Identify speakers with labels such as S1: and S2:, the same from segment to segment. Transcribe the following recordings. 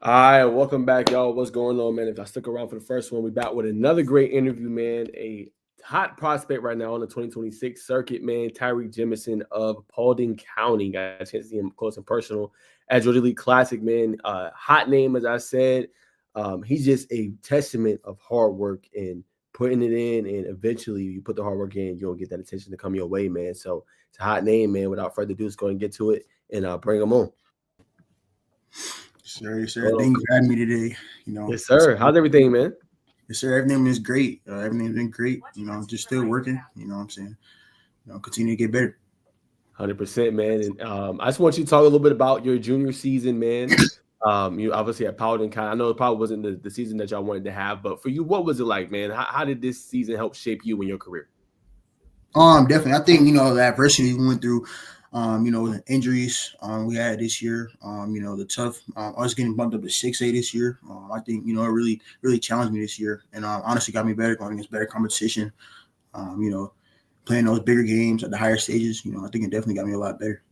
S1: All right, welcome back, y'all. What's going on, man? If I stuck around for the first one, we back with another great interview, man. A hot prospect right now on the 2026 circuit, man. Tyreek Jemison of Paulding County. Got a chance to see him close and personal at Georgia League Classic, man. Hot name, as I said. He's just a testament of hard work and putting it in, and eventually you put the hard work in, you'll get that attention to come your way, man. So it's a hot name, man. Without further ado, let's go and get to it and bring him on.
S2: Yes, sir. Thank you for having me today.
S1: Yes, sir. How's everything, man?
S2: Yes, sir. Everything is great. Everything's been great. Just still working. You know what I'm saying? Continue to get better.
S1: 100%, man. And I just want you to talk a little bit about your junior season, man. You obviously at Paulding County. I know it probably wasn't the season that y'all wanted to have, but for you, what was it like, man? How did this season help shape you in your career?
S2: Definitely. I think the adversity we went through. The injuries we had this year. The tough. Us getting bumped up to 6A this year. I think it really challenged me this year, and honestly got me better, going against better competition. Playing those bigger games at the higher stages. I think it definitely got me a lot better.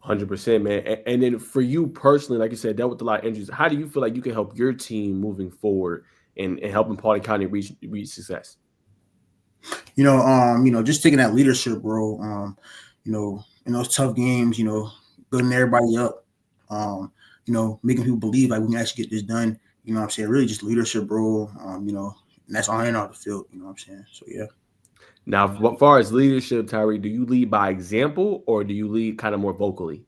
S1: 100%, man. And then for you personally, like you said, dealt with a lot of injuries. How do you feel like you can help your team moving forward and helping Paulding County reach success?
S2: Just taking that leadership role. In those tough games, building everybody up, making people believe like we can actually get this done. You know what I'm saying? Really just leadership role, and that's on and off the field, you know what I'm saying? So, yeah.
S1: Now, as far as leadership, Tyree, do you lead by example or do you lead kind of more vocally?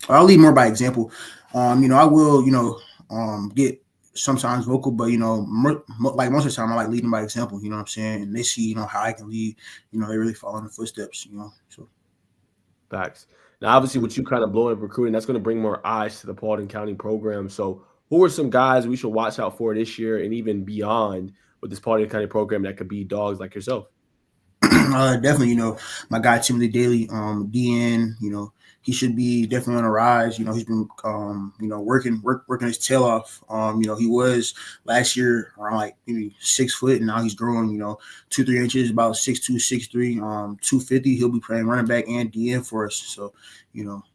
S2: I'll lead more by example. I will, get sometimes vocal, but, like most of the time, I like leading by example, you know what I'm saying? And they see, how I can lead, they really follow in the footsteps, so.
S1: Facts. Now, obviously, with you kind of blowing up recruiting, that's going to bring more eyes to the Paulding County program. So, who are some guys we should watch out for this year and even beyond with this Paulding County program that could be dogs like yourself?
S2: Definitely, my guy Timothy Daly, DN, he should be definitely on a rise. He's been, working his tail off. He was last year around like maybe 6 foot, and now he's growing, 2-3 inches, about 6'2", 6'3", 250. He'll be playing running back and DN for us. So,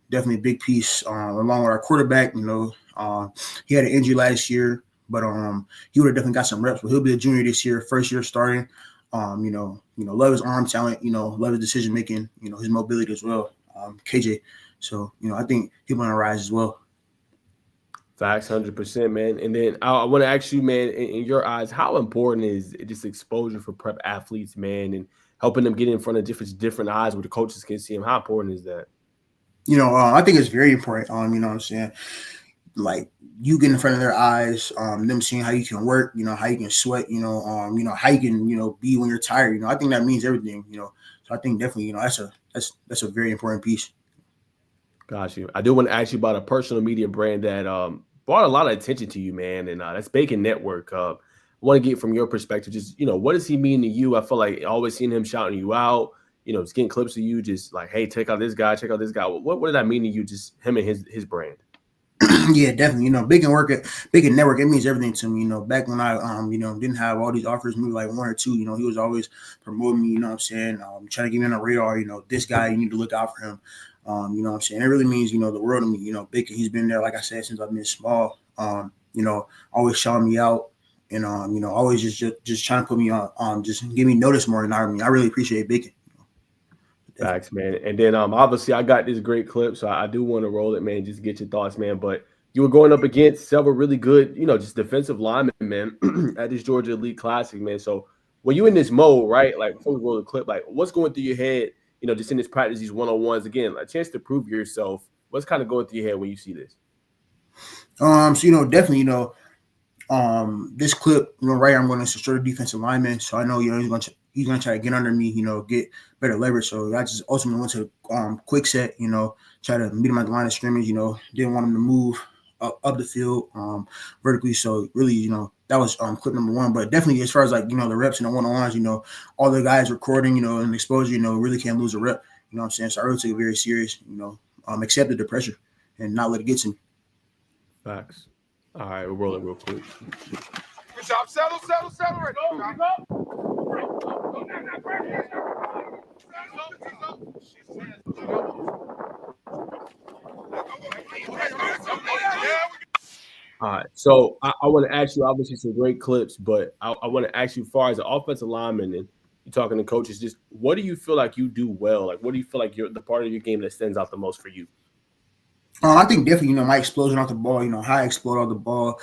S2: definitely a big piece. Along with our quarterback, he had an injury last year, but he would have definitely got some reps. But he'll be a junior this year, first year starting. Love his arm talent, love his decision making, his mobility as well. KJ. So, I think he'll be on a rise as well.
S1: Facts, 100%, man. And then I want to ask you, man, in your eyes, how important is this exposure for prep athletes, man, and helping them get in front of different eyes where the coaches can see them? How important is that?
S2: I think it's very important. You know what I'm saying? Like you get in front of their eyes, them seeing how you can work, how you can sweat, how you can, be when you're tired. I think that means everything, So I think definitely, that's a very important piece.
S1: Got you. I do want to ask you about a personal media brand that brought a lot of attention to you, man, and that's Bacon Network. I want to get from your perspective, just what does he mean to you? I feel like always seeing him shouting you out, just getting clips of you, just like, hey, check out this guy, check out this guy. What did that mean to you? Just him and his brand.
S2: Yeah, definitely. Bacon Network, it means everything to me. Back when I, didn't have all these offers, maybe like 1 or 2, he was always promoting me, you know what I'm saying? Trying to get me on the radar, this guy, you need to look out for him. You know what I'm saying? It really means, the world to me. Bacon, he's been there, like I said, since I've been small, always shouting me out and, always just trying to put me on, just give me notice more than I really appreciate Bacon.
S1: Facts, man. And then obviously I got this great clip, so I do want to roll it, man, just get your thoughts, man. But you were going up against several really good, just defensive linemen, man, at this Georgia League Classic, man. So when you in this mode, right, like before we roll the clip, like what's going through your head, just in this practice, these one-on-ones, again, a chance to prove yourself. What's kind of going through your head when you see this?
S2: So, definitely, this clip, right here, I'm going to secure the defensive lineman. So I know, he's going to try to get under me, get better leverage. So I just ultimately went to quick set, try to meet him at the line of scrimmage, didn't want him to move up the field vertically. So really, that was clip number 1. But definitely as far as like, the reps and the one-on-ones, all the guys recording, and exposure, really can't lose a rep. You know what I'm saying? So I really took it very serious, accepted the pressure and not let it get to me.
S1: Facts. All right, we'll roll it real quick.
S3: Good job. Settle right.
S1: All right. So I want to ask you, obviously, some great clips, but I want to ask you, as far as an offensive lineman, and you're talking to coaches, just what do you feel like you do well? Like, what do you feel like you're the part of your game that stands out the most for you?
S2: I think definitely, my explosion off the ball, how I explode off the ball,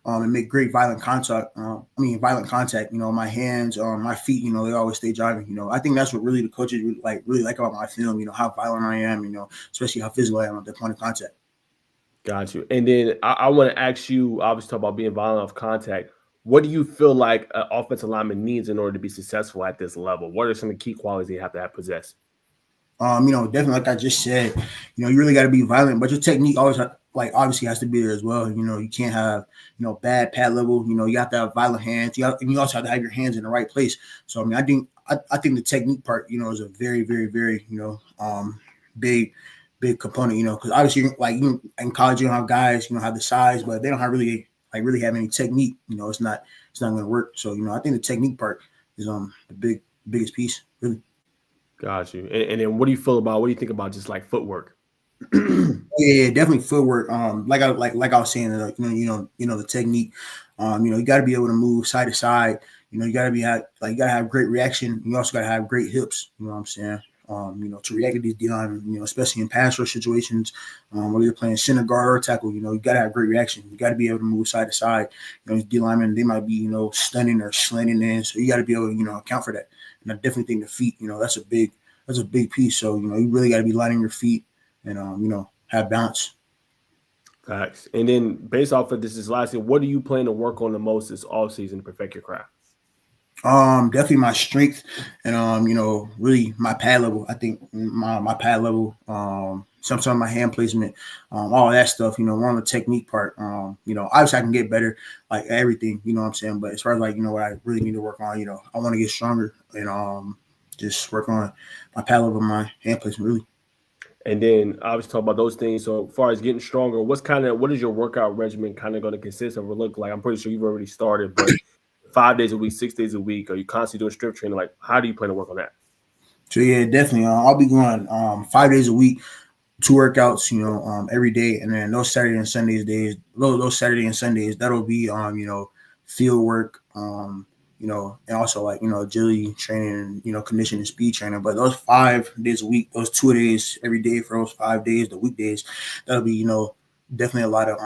S2: and make great violent contact. Violent contact. My hands, my feet. They always stay driving. I think that's what really the coaches really like about my film. How violent I am. Especially how physical I am at the point of contact.
S1: Got you. And then I want to ask you, obviously, talk about being violent off contact. What do you feel like an offensive lineman needs in order to be successful at this level? What are some of the key qualities they have to have possess?
S2: Definitely like I just said, you really got to be violent, but your technique always obviously has to be there as well. You can't have, bad pad level. You have to have violent hands. And you also have to have your hands in the right place. So I think the technique part, is a very, very, very, big component. Because obviously you in college you don't have guys, have the size, but they don't have really have any technique. It's not going to work. So I think the technique part is the biggest piece really.
S1: Got you. And then what do you think about just like footwork?
S2: Yeah, definitely footwork. Like I was saying, the technique. You got to be able to move side to side. You got to you got to have great reaction. You also got to have great hips. You know what I'm saying? To react to these D-line, especially in pass rush situations, whether you're playing center guard or tackle, you got to have great reaction. You got to be able to move side to side. These D-linemen, they might be, stunning or slanting in, so you got to be able to, account for that. And I definitely think the feet, that's a big piece. So, you really got to be lining your feet and, have balance.
S1: Facts. And then based off of this last year, what do you plan to work on the most this offseason to perfect your craft?
S2: Definitely my strength and really my pad level. I think my pad level, sometimes my hand placement, all that stuff, more on the technique part. Obviously I can get better, like everything, what I'm saying. But as far as what I really need to work on, I want to get stronger and just work on my pad level, my hand placement really.
S1: And then obviously talk about those things. So as far as getting stronger, what is your workout regimen kind of going to consist of or look like? I'm pretty sure you've already started, but 5 days a week, 6 days a week, are you constantly doing strength training? Like, how do you plan to work on that?
S2: So yeah, definitely. I'll be going 5 days a week, 2 workouts, every day, and then those Saturday and Sundays, that'll be field work, and also agility training, conditioning, speed training. But those 5 days a week, those 2 days every day for those 5 days, the weekdays, that'll be definitely a lot of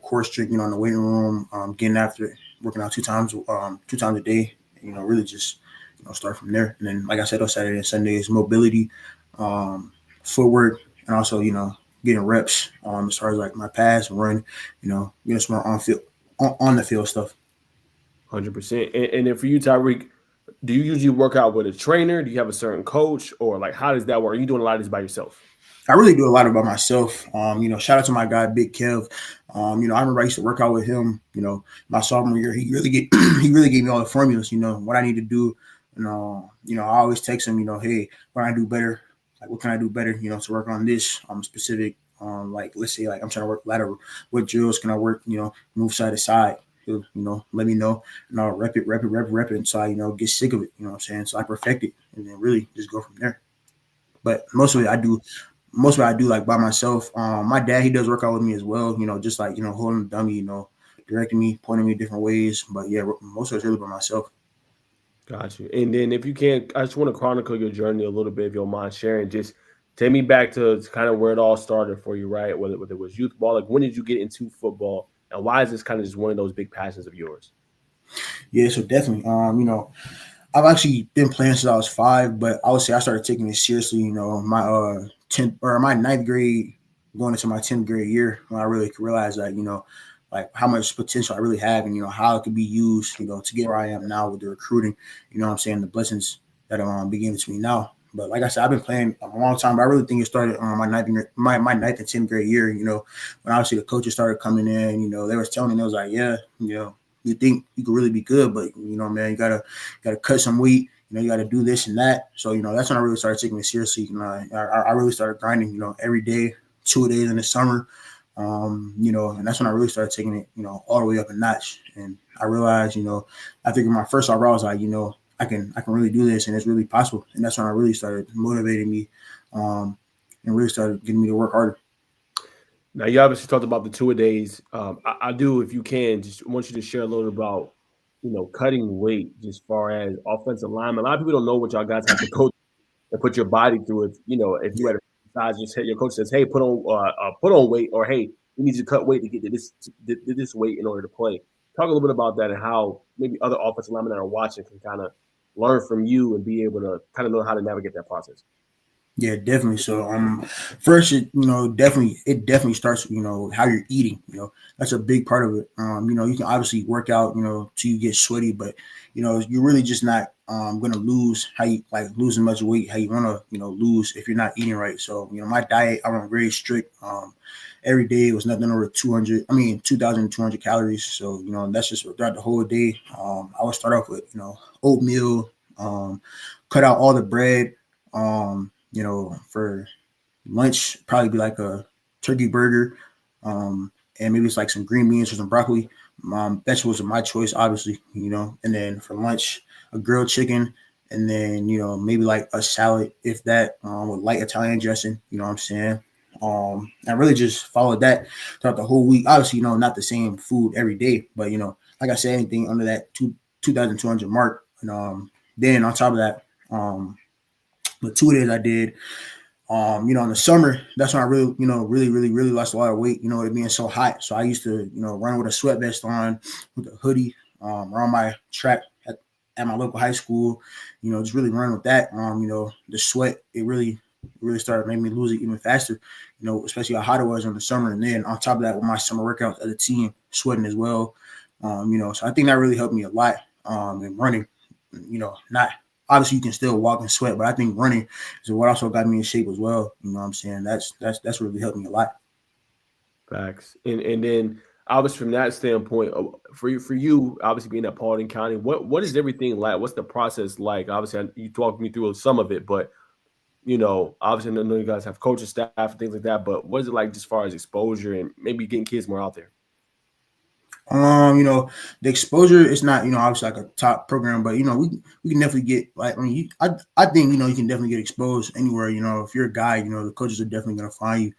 S2: core strength, in the waiting room, getting after it, working out 2 times a day, really just start from there. And then, like I said, those Saturday and Sundays, mobility, footwork, and also, getting reps as far as my pass and run, getting some more on the field stuff.
S1: 100%. And then for you, Tyreek, do you usually work out with a trainer? Do you have a certain coach, or like how does that work? Are you doing a lot of this by yourself?
S2: I really do a lot about myself. Shout out to my guy, Big Kev. I remember I used to work out with him, my sophomore year. He really gave me all the formulas, what I need to do. I always text him, hey, what can I do better? Like, what can I do better, to work on this specific, let's say, I'm trying to work lateral. What drills can I work, move side to side? He'll, let me know, and I'll rep it until I, get sick of it, what I'm saying? So I perfect it and then really just go from there. But most of it I do by myself. My dad, he does work out with me as well, just holding the dummy, directing me, pointing me different ways. But yeah, most of it's really by myself.
S1: Got you. And then if you can, I just want to chronicle your journey a little bit, if you don't mind sharing. Just take me back to kind of where it all started for you, right? Whether it was youth ball, like when did you get into football, and why is this kind of just one of those big passions of yours?
S2: Yeah, so definitely. I've actually been playing since I was 5, but I would say I started taking it seriously, my 10th or my 9th grade, going into my 10th grade year, when I really realized that, how much potential I really have and, how it could be used, to get where I am now with the recruiting, what I'm saying, the blessings that I'm beginning to me now. But like I said, I've been playing a long time, but I really think it started on my 9th and 10th grade year, when obviously the coaches started coming in, they were telling me, they was like, yeah, you think you could really be good, but man, you gotta cut some weight. You gotta do this and that. So that's when I really started taking it seriously. I really started grinding. Every day, 2 days in the summer. And that's when I really started taking it. All the way up a notch. And I realized, I think in my first overall, I was like, I can really do this, and it's really possible. And that's when I really started motivating me, and really started getting me to work harder.
S1: Now, you obviously talked about the two-a-days. I do, if you can, just want you to share a little about, cutting weight just far as offensive linemen. A lot of people don't know what y'all guys have to go and put your body through. If you had a size, just your coach says, "Hey, put on weight," or "Hey, we need you to cut weight to get to this weight in order to play." Talk a little bit about that and how maybe other offensive linemen that are watching can kind of learn from you and be able to kind of know how to navigate that process.
S2: Yeah, definitely. So, first, it definitely starts, how you're eating. That's a big part of it. You can obviously work out, till you get sweaty, but you're really just not gonna lose how you like losing much weight, how you wanna, lose if you're not eating right. So, my diet, I run very strict. Every day was nothing over 2,200 calories. So, that's just throughout the whole day. I would start off with, oatmeal, cut out all the bread. For lunch, probably be like a turkey burger, and maybe it's like some green beans or some broccoli. Vegetables are my choice, obviously, and then for lunch, a grilled chicken, and then, maybe like a salad, if that, with light Italian dressing, you know what I'm saying? I really just followed that throughout the whole week. Obviously, not the same food every day, but, like I said, anything under that 2,200 mark. And then on top of that, the 2 days I did, in the summer, that's when I really, really lost a lot of weight, it being so hot. So I used to, run with a sweat vest on, with a hoodie, around my track at my local high school, just really run with that. The sweat, it really started making me lose it even faster, especially how hot it was in the summer. And then on top of that, with my summer workouts as a team, sweating as well. So I think that really helped me a lot, in running, not obviously you can still walk and sweat, but I think running is what also got me in shape as well. You know what I'm saying? That's really helped me a lot.
S1: Facts. And then obviously from that standpoint, for you, obviously being at Paulding County, what is everything like? What's the process like? Obviously, you talked me through some of it, but obviously I know you guys have coaching staff and things like that, but what is it like just as far as exposure and maybe getting kids more out there?
S2: The exposure is not, obviously like a top program, but we can definitely get like I think you can definitely get exposed anywhere. If you're a guy, the coaches are definitely gonna find you.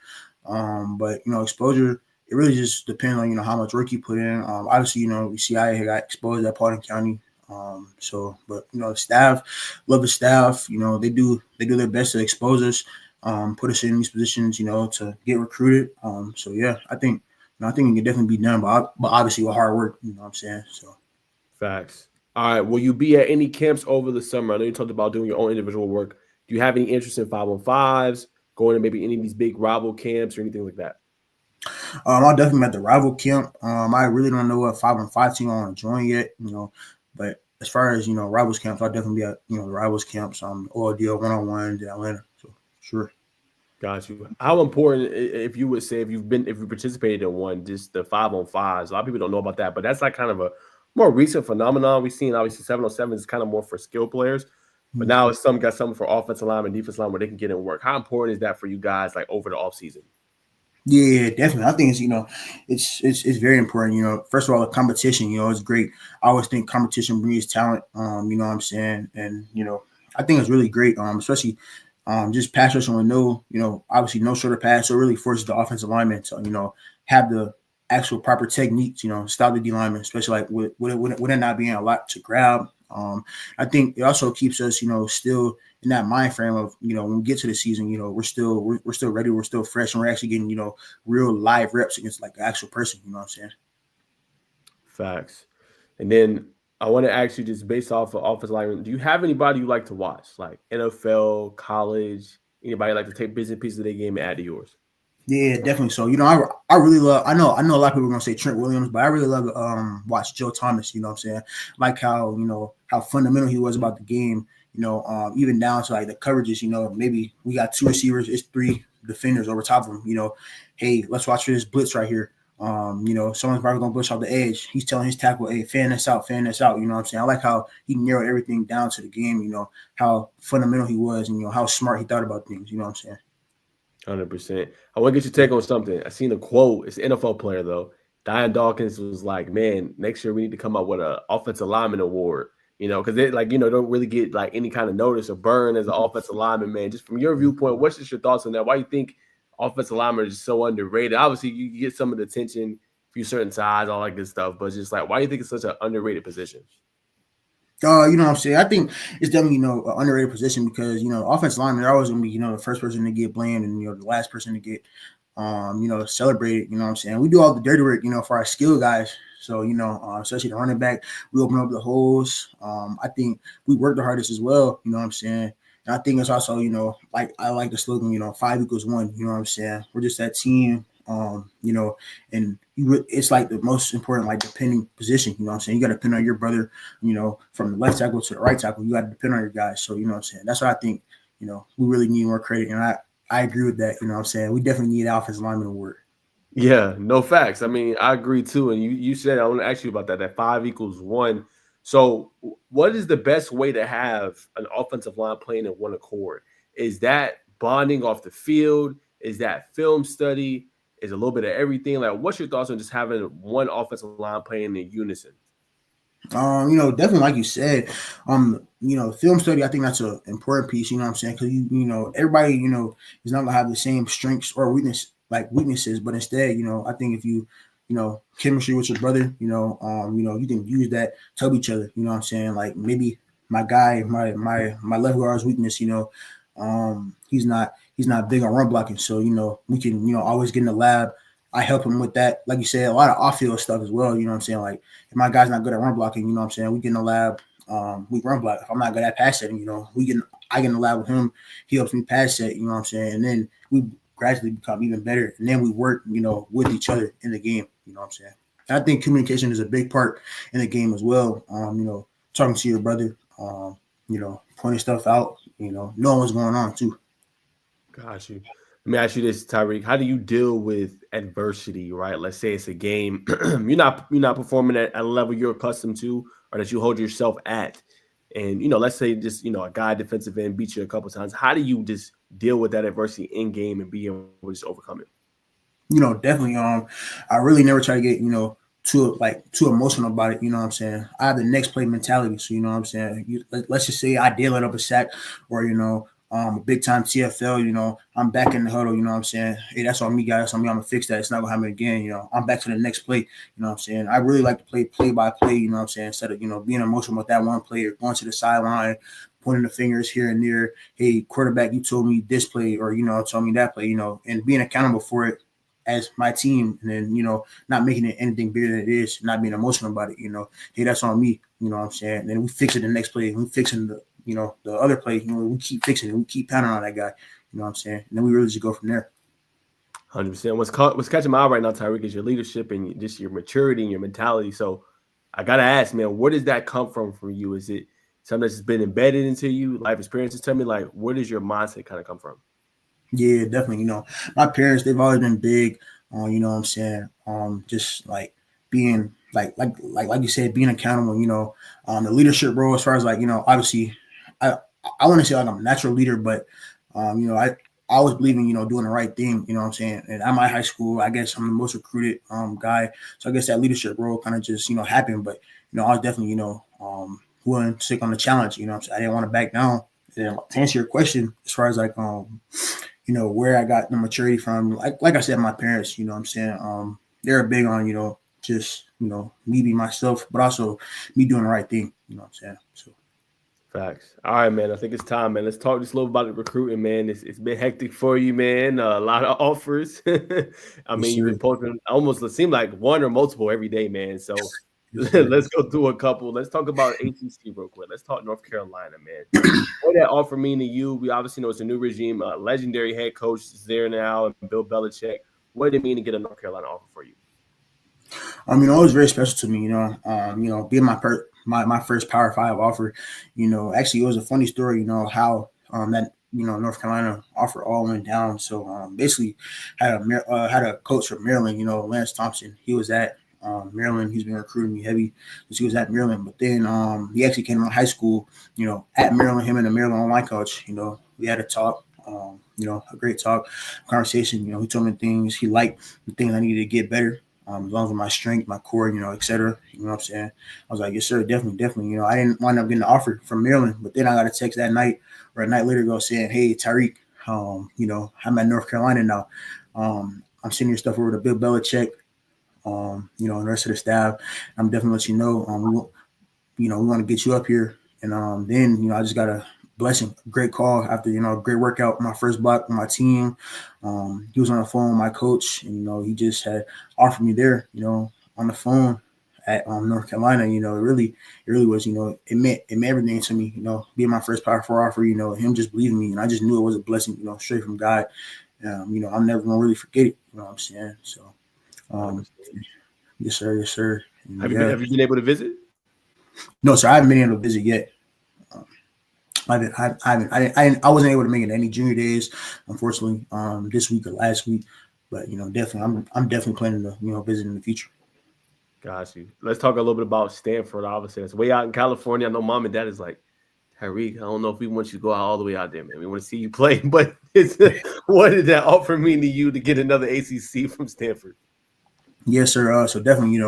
S2: But exposure, it really just depends on how much work you put in. Obviously, we see I got exposed at Paulding County. But the staff, love the staff. They do their best to expose us, put us in these positions, to get recruited. So yeah, I think it can definitely be done, but obviously with hard work, you know what I'm saying? So,
S1: Facts. All right. Will you be at any camps over the summer? I know you talked about doing your own individual work. Do you have any interest in 5-on-5s, going to maybe any of these big rival camps or anything like that?
S2: I'll definitely at the rival camp. I really don't know what 5-on-5 team I want to join yet, but as far as, rivals camps, I'll definitely be at, the rivals camps, OLDO 1-on-1 in Atlanta. So, sure.
S1: Got you. How important, if you would say, if you participated in one, just the 5-on-5s? A lot of people don't know about that, but that's like kind of a more recent phenomenon. We've seen obviously 7-on-7 is kind of more for skill players, but now it's got something for offensive line and defensive line where they can get in work. How important is that for you guys, like over the offseason?
S2: Yeah, definitely. I think it's very important. First of all, the competition, it's great. I always think competition breeds talent. You know what I'm saying, and I think it's really great. Especially just pass rushing with obviously no shorter pass, so it really forces the offensive lineman to, have the actual proper techniques, stop the D lineman, especially like with it not being a lot to grab. I think it also keeps us, still in that mind frame of, when we get to the season, we're still ready, we're still fresh, and we're actually getting, real live reps against like the actual person, you know what I'm saying?
S1: Facts. And then I want to ask you, just based off of offensive lineman, do you have anybody you like to watch, like NFL, college, anybody like to take bits and pieces of their game and add to yours?
S2: Yeah, definitely. So, I really love, I know a lot of people are gonna say Trent Williams, but I really love to watch Joe Thomas, you know what I'm saying? Like how, how fundamental he was about the game, even down to like the coverages, maybe we got 2 receivers, it's 3 defenders over top of him, hey, let's watch this blitz right here. Someone's probably gonna push off the edge. He's telling his tackle, hey, fan this out, you know what I'm saying? I like how he narrowed everything down to the game, how fundamental he was and how smart he thought about things, you know what I'm saying?
S1: 100%. I want to get your take on something. I seen a quote. It's an NFL player though. Diane Dawkins was like, "Man, next year we need to come up with an offensive lineman award." Because they don't really get like any kind of notice or burn as an offensive lineman. Man, just from your viewpoint, what's just your thoughts on that? Why you think offensive linemen are just so underrated. Obviously, you get some of the attention for certain size, all that good stuff, but it's just like, why do you think it's such an underrated position?
S2: You know what I'm saying? I think it's definitely, an underrated position because, offensive linemen, they're always going to be, the first person to get blamed and, the last person to get, celebrated. You know what I'm saying? We do all the dirty work, for our skill guys. So, especially the running back, we open up the holes. I think we work the hardest as well. You know what I'm saying? And I think it's also, like I like the slogan, 5 equals 1. You know what I'm saying? We're just that team. And it's like the most important, like, depending position. You know what I'm saying? You got to depend on your brother, from the left tackle to the right tackle. You got to depend on your guys. So, you know what I'm saying? That's what I think, we really need more credit. And I agree with that. You know what I'm saying? We definitely need offensive lineman award.
S1: Yeah, no facts. I mean, I agree too. And you said, I want to ask you about that 5 equals 1. So what is the best way to have an offensive line playing in one accord? Is that bonding off the field? Is that film study? Is a little bit of everything? Like, what's your thoughts on just having one offensive line playing in unison?
S2: Definitely, like you said, film study, I think that's an important piece, you know what I'm saying? Because, everybody, is not going to have the same strengths or weaknesses, but instead, I think if you, chemistry with your brother, you can use that to help each other, you know what I'm saying? Like, maybe my guy, my left guard's weakness, he's not big on run blocking. So, we can, always get in the lab. I help him with that. Like you said, a lot of off-field stuff as well. You know what I'm saying? Like, if my guy's not good at run blocking, you know what I'm saying? We get in the lab, we run block. If I'm not good at pass setting, I get in the lab with him. He helps me pass set, you know what I'm saying? And then we gradually become even better. And then we work, with each other in the game, you know what I'm saying? And I think communication is a big part in the game as well. Talking to your brother, pointing stuff out, knowing what's going on too.
S1: Got you. Let me ask you this, Tyreek. How do you deal with adversity, right? Let's say it's a game you're not performing at a level you're accustomed to or that you hold yourself at. And, let's say just, a guy defensive end beat you a couple times. How do you just deal with that adversity in game and be able to just overcome it?
S2: Definitely. I really never try to get, too emotional about it. You know what I'm saying? I have the next play mentality. So, you know what I'm saying? Let's just say I did let up a sack or, a big time TFL, I'm back in the huddle, you know what I'm saying? Hey, that's on me, guys. That's on me. I'm gonna fix that. It's not gonna happen again. I'm back to the next play, you know what I'm saying? I really like to play by play, you know what I'm saying? Instead of, being emotional with that one play or going to the sideline, pointing the fingers here and there. Hey, quarterback, you told me this play or, told me that play, and being accountable for it as my team and then, not making it anything bigger than it is, not being emotional about it, hey, that's on me, you know what I'm saying? And then we fix it the next play. We fixing the other play, we keep fixing it. We keep pounding on that guy, you know what I'm saying? And then we really just go from there.
S1: 100%. What's catching my eye right now, Tyreek, is your leadership and just your maturity and your mentality. So I got to ask, man, where does that come from you? Is it something that's been embedded into you, life experiences? Tell me, like, where does your mindset kind of come from?
S2: Yeah, definitely. My parents, they've always been big on, you know what I'm saying? Just like being like you said, being accountable, the leadership role as far as like, obviously I want to say like I'm a natural leader, but I always believe in, doing the right thing, you know what I'm saying? And at my high school, I guess I'm the most recruited guy. So I guess that leadership role kind of just, happened. But, I was definitely, willing to take on the challenge, what I'm saying? I didn't want to back down. And to answer your question, as far as like where I got the maturity from, like I said, my parents, you know what I'm saying? They're big on, just, me being myself, but also me doing the right thing, you know what I'm saying? So.
S1: Facts. All right, man. I think it's time, man. Let's talk just a little about the recruiting, man. It's been hectic for you, man. A lot of offers. I mean, you've been posting almost, it seemed like one or multiple every day, man. So let's go through a couple. Let's talk about ACC real quick. Let's talk North Carolina, man. What that offer mean to you? We obviously know it's a new regime. Legendary head coach is there now, and Bill Belichick. What did it mean to get a North Carolina offer for you?
S2: It was very special to me, being my first Power 5 offer, actually it was a funny story, how that, North Carolina offer all went down. So basically had a coach from Maryland, Lance Thompson. He was at Maryland. He's been recruiting me heavy since he was at Maryland. But then he actually came to high school, at Maryland, him and the Maryland online coach, we had a talk, a great conversation. He told me things he liked, the things I needed to get better. As long as my strength, my core, et cetera. You know what I'm saying? I was like, yes, sir, definitely. I didn't wind up getting the offer from Maryland, but then I got a text that night or a night later ago saying, hey, Tyreek, I'm at North Carolina now. I'm sending your stuff over to Bill Belichick, and the rest of the staff. I'm definitely let you know. We want to get you up here. And then, I just got a blessing, great call after, great workout, my first block with my team. He was on the phone with my coach, and, he just had offered me there, on the phone at North Carolina. It really was, it meant everything to me, being my first Power 4 offer, him just believing me. And I just knew it was a blessing, straight from God. I'm never going to really forget it, you know what I'm saying? So, yes, sir. Yes, sir. And,
S1: Have you been able to visit?
S2: No, sir. I haven't been able to visit yet. I wasn't able to make it any junior days, unfortunately, this week or last week. But definitely, I'm definitely planning to visit in the future.
S1: Got you. Let's talk a little bit about Stanford. Obviously, it's way out in California. I know mom and dad is like, Tyreek, I don't know if we want you to go out all the way out there, man. We want to see you play. But what did that offer mean to you to get another ACC from Stanford?
S2: Yes, sir. So definitely,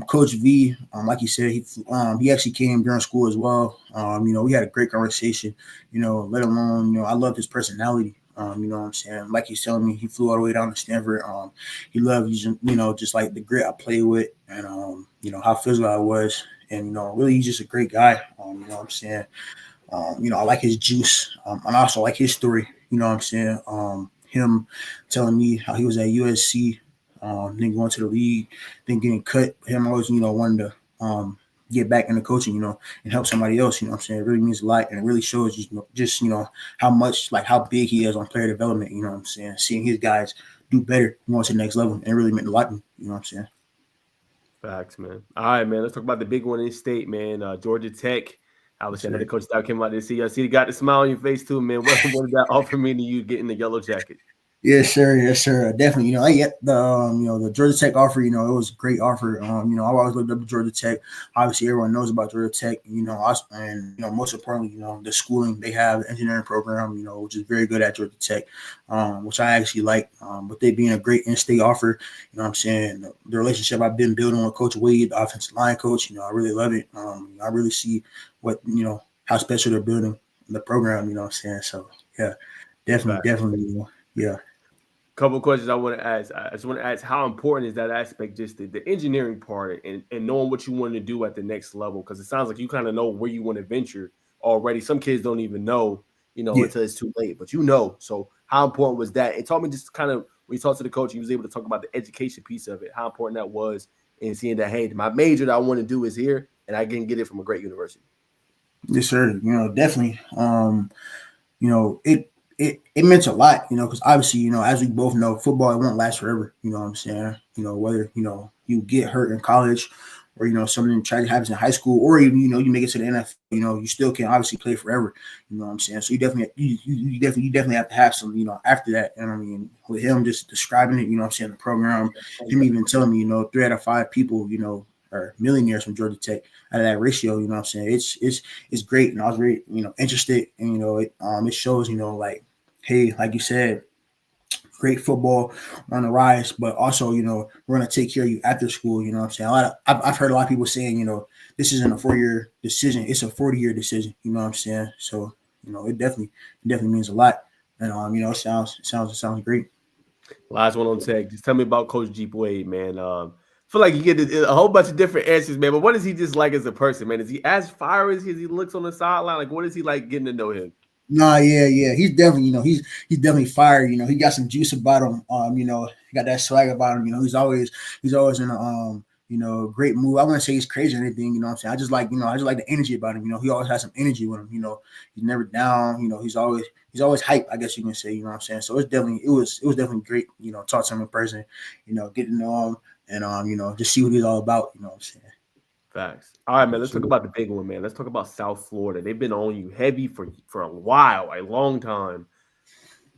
S2: Coach V, like you said, he actually came during school as well. We had a great conversation. Let alone, I love his personality. You know what I'm saying? Like he's telling me, he flew all the way down to Stanford. He loved, just like the grit I played with, and how physical I was, and really he's just a great guy. You know what I'm saying? I like his juice, and I also like his story. You know what I'm saying? Him telling me how he was at USC. Then going to the league, then getting cut. Him always, wanting to get back into coaching, and help somebody else. You know what I'm saying? It really means a lot, and it really shows just how much, like, how big he is on player development. You know what I'm saying? Seeing his guys do better, going to the next level, and it really meant a lot to me. You know what I'm saying?
S1: Facts, man. All right, man. Let's talk about the big one in state, man. Georgia Tech. Obviously, another coach that came out to see. I see you got the smile on your face too, man. What did that offer mean to you getting the yellow jacket?
S2: Yes, sir. Yes, sir. Definitely. I get the Georgia Tech offer. It was a great offer. I've always looked up to Georgia Tech. Obviously, everyone knows about Georgia Tech. Most importantly, the schooling they have, the engineering program, which is very good at Georgia Tech, which I actually like. But they being a great in-state offer, what I'm saying, the relationship I've been building with Coach Wade, the offensive line coach, I really love it. I really see what how special they're building the program. You know what I'm saying? So yeah, definitely. Yeah.
S1: Couple of questions I want to ask. I just want to ask, how important is that aspect, just the engineering part and knowing what you want to do at the next level? Because it sounds like you kind of know where you want to venture already. Some kids don't even know, until it's too late, but So how important was that? It taught me just kind of, when you talk to the coach, he was able to talk about the education piece of it, how important that was, and seeing that, hey, my major that I want to do is here, and I can get it from a great university.
S2: Yes, sir. Definitely. It meant a lot, because obviously, as we both know, football, it won't last forever. You know what I'm saying? Whether, you get hurt in college or, something tragic happens in high school, or even, you make it to the NFL, you still can obviously play forever. You know what I'm saying? So you definitely have to have some, after that. And I mean, with him just describing it, I'm saying, the program, him even telling me, 3 out of 5 people, are millionaires from Georgia Tech out of that ratio. You know what I'm saying? It's great. And I was very, interested, and, it shows, hey, like you said, great football on the rise, but also, we're going to take care of you after school. You know what I'm saying? I've heard a lot of people saying, this isn't a 4-year decision. It's a 40-year decision. You know what I'm saying? So, it definitely means a lot. And, it sounds great.
S1: Last one on Tech. Just tell me about Coach Jeep Wade, man. Feel like you get a whole bunch of different answers, man. But what is he just like as a person, man? Is he as fiery as he looks on the sideline? Like, what is he like getting to know him?
S2: Nah, yeah. He's definitely, he's definitely fire. He got some juice about him. He got that swag about him. He's always in a great mood. I wouldn't say he's crazy or anything. You know what I'm saying? I just like the energy about him. He always has some energy with him. He's never down. He's always hype, I guess you can say. You know what I'm saying? So it was definitely great. Talk to him in person. Get to know him and just see what he's all about. You know what I'm saying?
S1: Facts. All right, man. Let's talk about the big one, man. Let's talk about South Florida. They've been on you heavy for a while, a long time.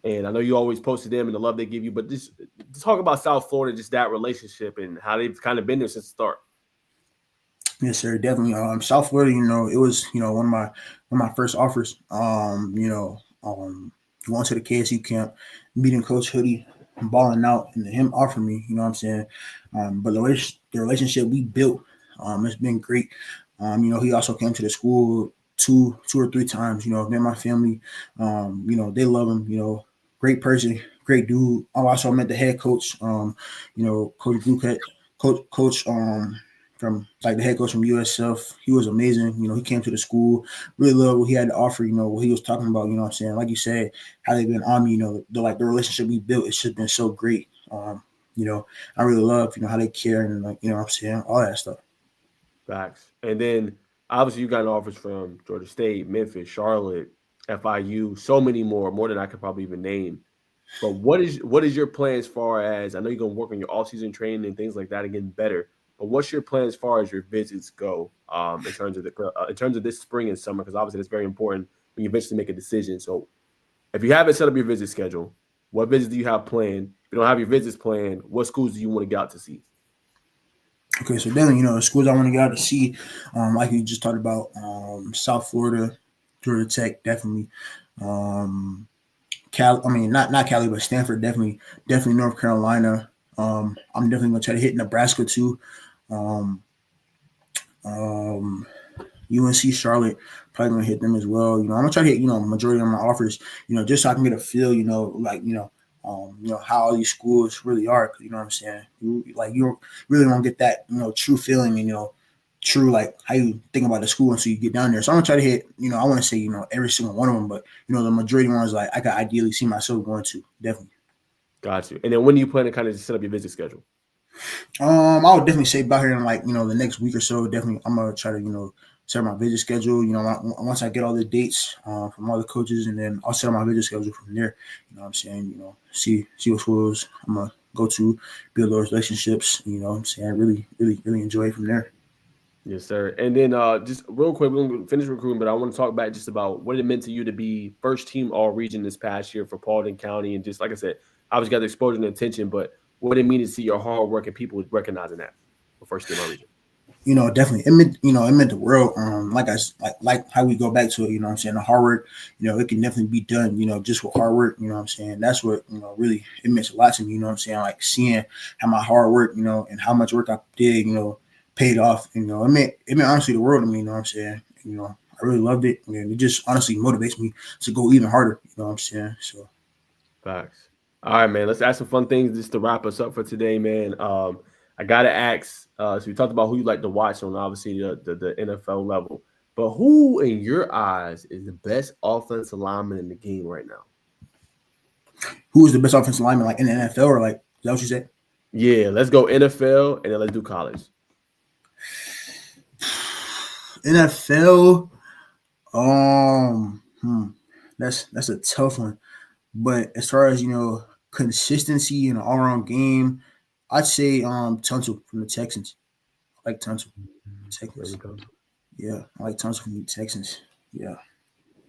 S1: And I know you always posted them and the love they give you, but just talk about South Florida, just that relationship and how they've kind of been there since the start.
S2: Yes, sir, definitely. South Florida, it was one of my first offers. Going to the KSU camp, meeting Coach Hoodie, balling out, and him offering me. You know what I'm saying? But the relationship we built, it's been great. He also came to the school two or three times. You know, me and my family, you know, they love him. You know, great person, great dude. I also met the head coach, you know, Coach Bluecut, coach from like the head coach from USF. He was amazing. You know, he came to the school, really loved what he had to offer. You know, what he was talking about. You know what I'm saying? Like you said, how they've been on me. You know, the relationship we built. It's just been so great. You know, I really love, you know, how they care and like, you know what I'm saying, all that stuff.
S1: Facts. And then obviously you got offers from Georgia State, Memphis, Charlotte, FIU, so many more than I could probably even name. But what is your plan as far as, I know you're gonna work on your off-season training and things like that and getting better. But what's your plan as far as your visits go, in terms of this spring and summer? Because obviously that's very important when you eventually make a decision. So if you haven't set up your visit schedule, what visits do you have planned? If you don't have your visits planned, what schools do you want to get out to see?
S2: Okay, so definitely, you know, the schools I want to get out to see, like you just talked about, South Florida, Georgia Tech, definitely. Cal, I mean, not Cali, but Stanford, definitely North Carolina. I'm definitely gonna try to hit Nebraska too. Um, um, UNC Charlotte, probably gonna hit them as well. You know, I'm gonna try to hit, you know, majority of my offers, you know, just so I can get a feel, you know, like, you know, how all these schools really are. 'Cause you know what I'm saying? You really don't get that, you know, true feeling and, you know, true, like how you think about the school until you get down there. So I'm gonna try to hit, you know, I want to say, you know, every single one of them, but, you know, the majority ones, like I could ideally see myself going to, definitely.
S1: Got you. And then when do you plan to kind of set up your visit schedule?
S2: I would definitely say about here in like, you know, the next week or so. Definitely, I'm gonna try to, you know, set my visit schedule. You know, once I get all the dates from all the coaches, and then I'll set up my visit schedule from there. You know what I'm saying? You know, see what schools I'm gonna go to, build those relationships. You know what I'm saying? Really enjoy it from there.
S1: Yes, sir. And then just real quick, we're gonna finish recruiting, but I want to talk back just about what it meant to you to be first team all region this past year for Paulding County. And just like I said, obviously got the exposure and attention, but what it means to see your hard work and people recognizing that for first team all region.
S2: You know, definitely, it meant the world. Like how we go back to it. You know what I'm saying? The hard work, you know, it can definitely be done. You know, just with hard work. You know what I'm saying? That's what, you know, really it meant a lot to me. You know what I'm saying? Like seeing how my hard work, you know, and how much work I did, you know, paid off. You know, it meant honestly the world to me. You know what I'm saying? You know, I really loved it, and it just honestly motivates me to go even harder. You know what I'm saying? So
S1: Facts. All right, man. Let's ask some fun things just to wrap us up for today, man. I gotta ask. So we talked about who you like to watch on obviously the NFL level, but who in your eyes is the best offensive lineman in the game right now?
S2: who is the best offensive lineman like in the NFL or like? Is that what you said?
S1: Yeah, let's go NFL and then let's do college.
S2: NFL. That's a tough one. But as far as, you know, consistency in an all around game, I'd say Tunsil from the Texans. I like Tunsil from the
S1: There we
S2: Texans.
S1: go.
S2: Yeah, I like Tunsil from the Texans. Yeah.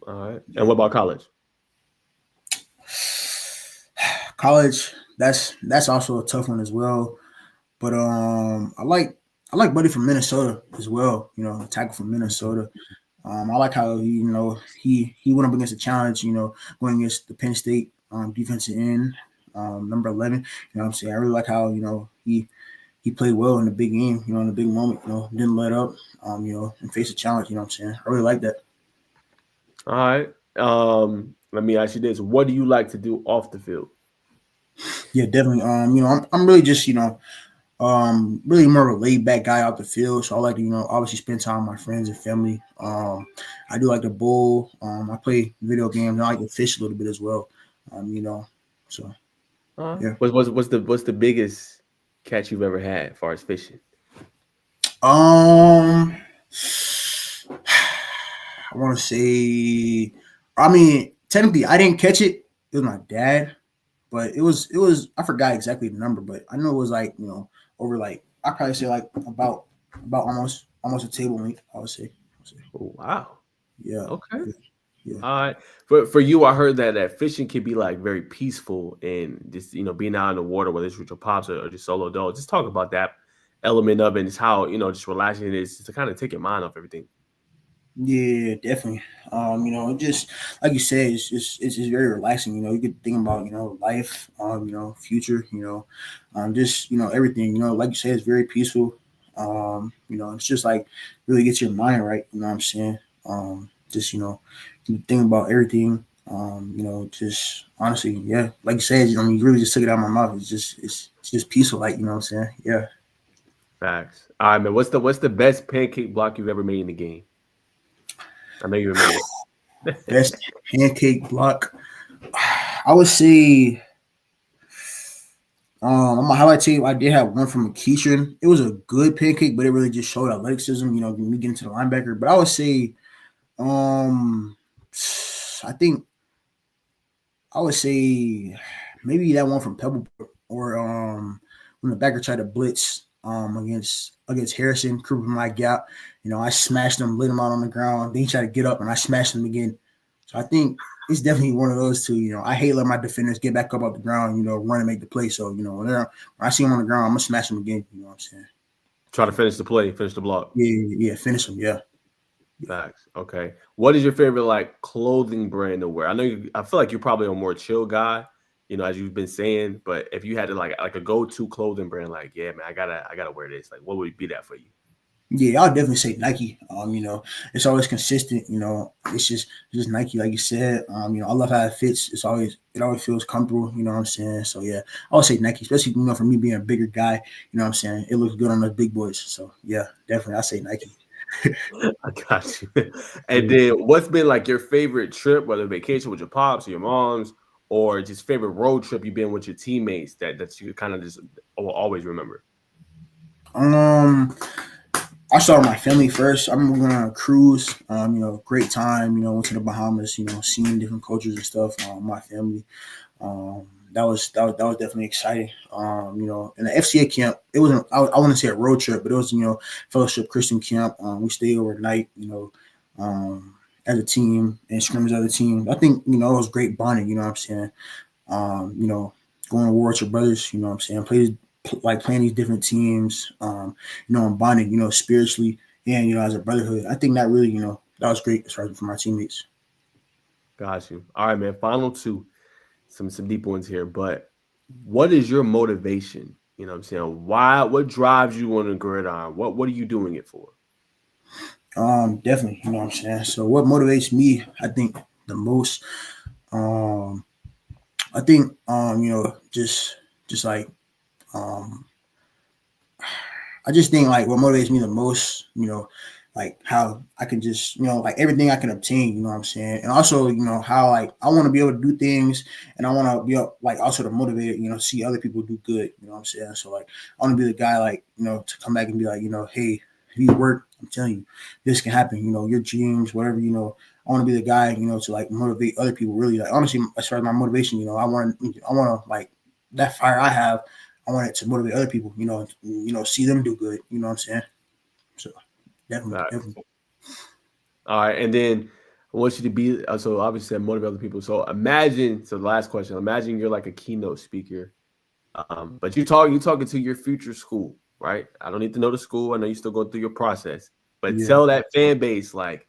S1: All right. And
S2: Yeah.
S1: what about college?
S2: College, that's also a tough one as well. But I like Buddy from Minnesota as well. You know, a tackle from Minnesota. I like how you know he went up against a challenge. You know, going against the Penn State defensive end, number 11. You know what I'm saying? I really like how, you know, he played well in the big game. You know, in the big moment. You know, didn't let up. You know, and face a challenge. You know what I'm saying? I really like that.
S1: All right. Let me ask you this: what do you like to do off the field?
S2: Yeah, definitely. You know, I'm really just, you know, really more of a laid back guy out the field. So I like to, you know, obviously spend time with my friends and family. I do like to bowl. I play video games. I like to fish a little bit as well. You know, so yeah.
S1: What's the biggest catch you've ever had as far as fishing?
S2: Um, I want to say, I mean, technically, I didn't catch it. It was my dad, but it was. I forgot exactly the number, but I know it was like, you know, over like I probably say like about almost a table length. I would say.
S1: Oh, wow.
S2: Yeah,
S1: Okay.
S2: yeah, yeah.
S1: All right. For you, I heard that fishing can be like very peaceful and just being out in the water, whether it's with your pops or just solo dolo. Just talk about that element of it and just how just relaxing it is just to kind of take your mind off everything.
S2: Yeah, definitely. You know, it just like you said, it's just very relaxing. You know, you could think about, you know, life, you know, future, you know, just, you know, everything. You know, like you said, it's very peaceful. You know, it's just like really gets your mind right. You know what I'm saying? just thinking about everything. Just honestly, yeah, like you said, you really just took it out of my mouth. It's just peaceful, like what I'm saying, yeah.
S1: Facts. All right, man. What's the best pancake block you've ever made in the game? I know you remember.
S2: Best pancake block, I would say. On my highlight tape, I did have one from McKeitron. It was a good pancake, but it really just showed athleticism. Me getting to the linebacker. But I would say, I would say maybe that one from Pebble or when the backer tried to blitz against Harrison, creeping my gap. I smashed him, lit him out on the ground. Then he tried to get up, and I smashed him again. So I think it's definitely one of those two. I hate letting my defenders get back up off the ground, run and make the play. So, when I see him on the ground, I'm going to smash him again. You know what I'm saying?
S1: Try to finish the play, finish the block.
S2: Yeah, finish him, yeah.
S1: Facts. Okay. What is your favorite clothing brand to wear? I feel like you're probably a more chill guy, as you've been saying, but if you had to like a go-to clothing brand, yeah, man, I gotta wear this. What would be that for you?
S2: Yeah, I'll definitely say Nike. It's always consistent. It's just Nike, like you said. I love how it fits. It always feels comfortable. You know what I'm saying? So yeah, I would say Nike, especially for me being a bigger guy. You know what I'm saying? It looks good on those big boys. So yeah, definitely, I say Nike.
S1: I got you. And then, what's been your favorite trip, whether vacation with your pops or your moms, or just favorite road trip you've been with your teammates that you kind of just will always remember?
S2: I started my family first. I remember going on a cruise. Great time. Went to the Bahamas. Seeing different cultures and stuff. My family. That was definitely exciting. In the FCA camp, it wasn't. I wouldn't say a road trip, but it was fellowship Christian camp. We stayed overnight. As a team and scrimmage as a team. I think it was great bonding. You know what I'm saying? Going to war with your brothers. You know what I'm saying? Playing these different teams, and bonding, spiritually and, as a brotherhood. I think that really, that was great as far as for my teammates.
S1: Got you. All right, man. Final two, some deep ones here, but what is your motivation? You know what I'm saying? What drives you on the gridiron? What are you doing it for?
S2: Definitely, you know what I'm saying? So what motivates me, I think the most, I think, just like, I just think what motivates me the most, how I can just, everything I can obtain, you know what I'm saying? And also, how I want to be able to do things and I want to be also to motivate, see other people do good, you know what I'm saying? So I want to be the guy, to come back and be hey, if you work, I'm telling you, this can happen, your dreams, whatever, I want to be the guy, to motivate other people really. Honestly, as far as my motivation, I want to that fire I have, I want it to motivate other people, see them do good. You know what I'm saying? So definitely.
S1: All right. And then I want you to be, so obviously motivate other people. So the last question, imagine you're a keynote speaker, but you're talking to your future school, right? I don't need to know the school. I know you're still going through your process, but tell that fan base, hey,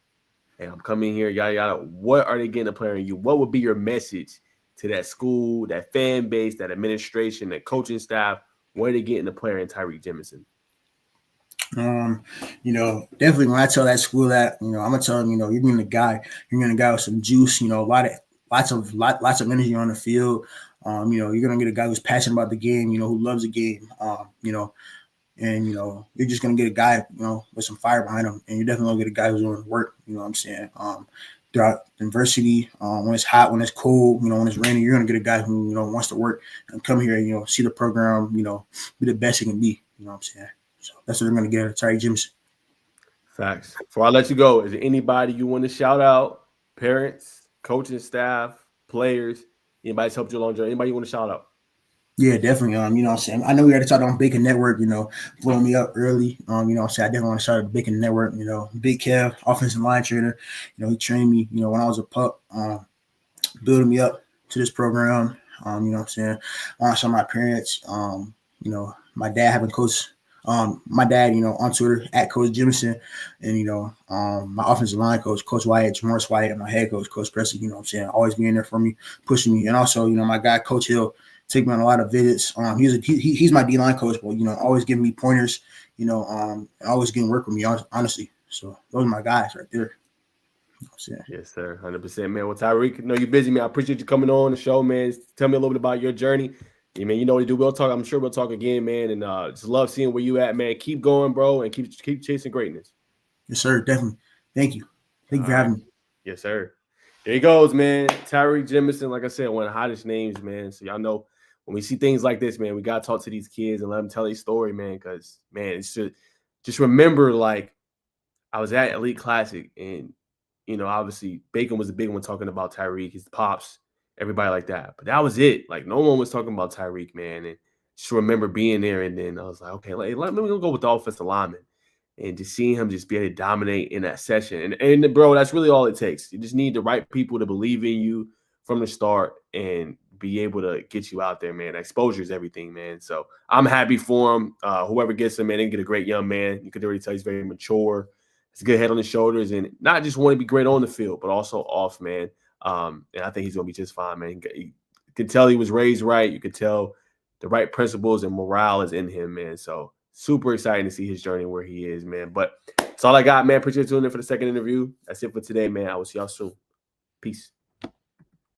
S1: I'm coming here, yada, yada. What are they getting a player in you? What would be your message to that school, that fan base, that administration, that coaching staff? What are they getting a player in Tyreek Jemison?
S2: Definitely when I tell that school that, I'm gonna tell them, you're getting a guy with some juice, lots of energy on the field. You're gonna get a guy who's passionate about the game, who loves the game. And you're just gonna get a guy, with some fire behind him, and you're definitely gonna get a guy who's going to work. You know what I'm saying? Throughout adversity, when it's hot, when it's cold, when it's raining, you're gonna get a guy who wants to work and come here and see the program, be the best it can be. You know what I'm saying? So that's what they're gonna get. Sorry, Jemison.
S1: Facts. Before I let you go, is there anybody you want to shout out? Parents, coaching staff, players, anybody's helped you along the journey? Anybody you want to shout out?
S2: Yeah, definitely. You know what I'm saying? I know we already talked on Bacon Network, blowing me up early. You know what I'm saying? I definitely want to shout out Bacon Network, Big Kev, offensive line trainer. He trained me, when I was a pup, building me up to this program. You know what I'm saying? I want to shout my parents, my dad having coached my dad, on Twitter at Coach Jemison, and my offensive line coach, Coach Wyatt, Jamarcus Wyatt, and my head coach, Coach Preston, you know what I'm saying, always being there for me, pushing me. And also, my guy, Coach Hill, take me on a lot of visits. He's my D-line coach, but always giving me pointers, always getting work with me, honestly. So those are my guys right there.
S1: Yes, sir. 100%, man. Well, Tyreek, I know you're busy, man. I appreciate you coming on the show, man. Tell me a little bit about your journey. Yeah, man, you know what to do. We'll talk. I'm sure we'll talk again, man. And just love seeing where you at, man. Keep going, bro, and keep chasing greatness.
S2: Yes, sir. Definitely. Thank you. Thank you for having me.
S1: Yes, sir. There he goes, man. Tyreek Jemison, like I said, one of the hottest names, man. So y'all know when we see things like this, man, we gotta talk to these kids and let them tell their story, man. Because man, it's just remember, like I was at Elite Classic, and you know, obviously Bacon was a big one talking about Tyreek, his pops, everybody like that. But that was it. Like no one was talking about Tyreek, man. And just remember being there, and then I was like, okay, let me go with the offensive lineman. And just seeing him just be able to dominate in that session. And bro, that's really all it takes. You just need the right people to believe in you from the start and be able to get you out there, man. Exposure is everything, man. So I'm happy for him. Whoever gets him, man, they get a great young man. You could already tell he's very mature. He's a good head on his shoulders and not just want to be great on the field, but also off, man. And I think he's going to be just fine, man. You could tell he was raised right. You could tell the right principles and morale is in him, man. So super exciting to see his journey where he is, man. But that's all I got, man. Appreciate you tuning in for the second interview. That's it for today, man. I will see y'all soon. Peace.